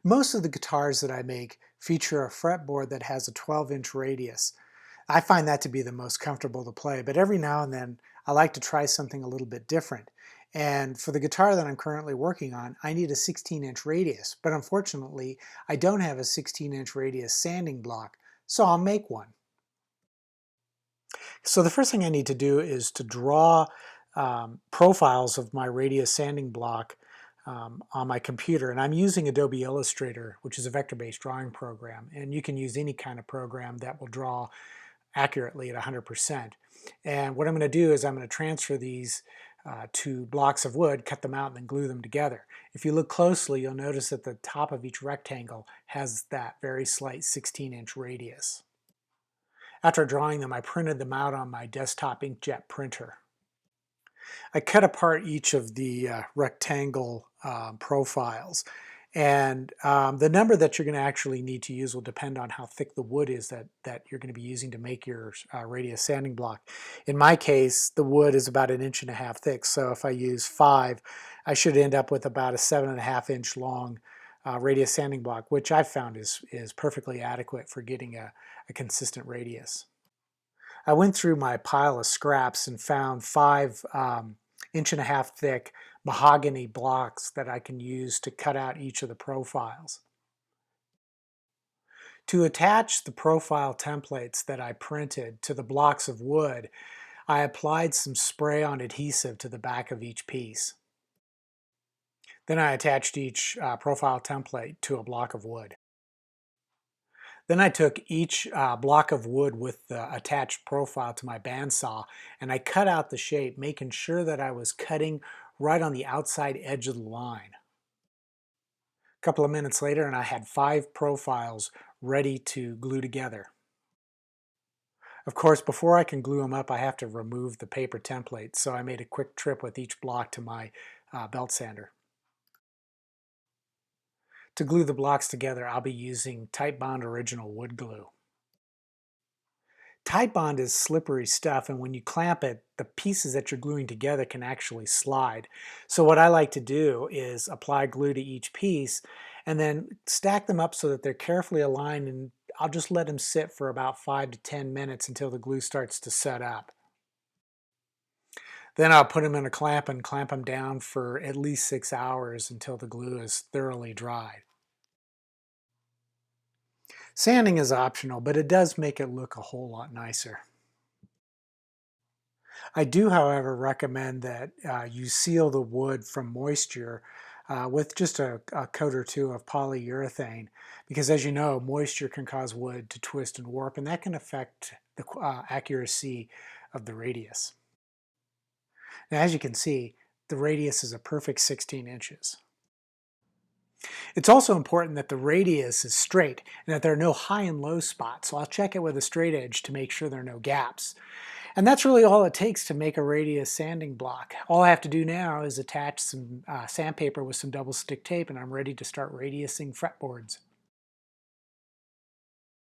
Most of the guitars that I make feature a fretboard that has a 12-inch radius. I find that to be the most comfortable to play, but every now and then I like to try something a little bit different. And for the guitar that I'm currently working on, I need a 16-inch radius, but unfortunately I don't have a 16-inch radius sanding block, so I'll make one. So the first thing I need to do is to draw profiles of my radius sanding block on my computer, and I'm using Adobe Illustrator, which is a vector-based drawing program, and you can use any kind of program that will draw accurately at 100%. And what I'm going to do is I'm going to transfer these to blocks of wood, cut them out, and then glue them together. If you look closely, you'll notice that the top of each rectangle has that very slight 16-inch radius. After drawing them, I printed them out on my desktop inkjet printer. I cut apart each of the rectangle profiles, and the number that you're going to actually need to use will depend on how thick the wood is that you're going to be using to make your radius sanding block. In my case, the wood is about 1.5 inches thick, so if I use 5, I should end up with about a 7.5-inch long radius sanding block, which I've found is perfectly adequate for getting a consistent radius. I went through my pile of scraps and found 5 1.5-inch thick mahogany blocks that I can use to cut out each of the profiles. To attach the profile templates that I printed to the blocks of wood, I applied some spray-on adhesive to the back of each piece. Then I attached each profile template to a block of wood. Then I took each block of wood with the attached profile to my bandsaw, and I cut out the shape, making sure that I was cutting right on the outside edge of the line. A couple of minutes later, and I had 5 profiles ready to glue together. Of course, before I can glue them up, I have to remove the paper template, so I made a quick trip with each block to my belt sander. To glue the blocks together, I'll be using Titebond Original Wood Glue. Titebond is slippery stuff, and when you clamp it, the pieces that you're gluing together can actually slide. So what I like to do is apply glue to each piece and then stack them up so that they're carefully aligned, and I'll just let them sit for about 5 to 10 minutes until the glue starts to set up. Then I'll put them in a clamp and clamp them down for at least 6 hours until the glue is thoroughly dried. Sanding is optional, but it does make it look a whole lot nicer. I do, however, recommend that you seal the wood from moisture with just a coat or two of polyurethane, because as you know, moisture can cause wood to twist and warp, and that can affect the accuracy of the radius. Now, as you can see, the radius is a perfect 16 inches. It's also important that the radius is straight and that there are no high and low spots, so I'll check it with a straight edge to make sure there are no gaps. And that's really all it takes to make a radius sanding block. All I have to do now is attach some sandpaper with some double stick tape, and I'm ready to start radiusing fretboards.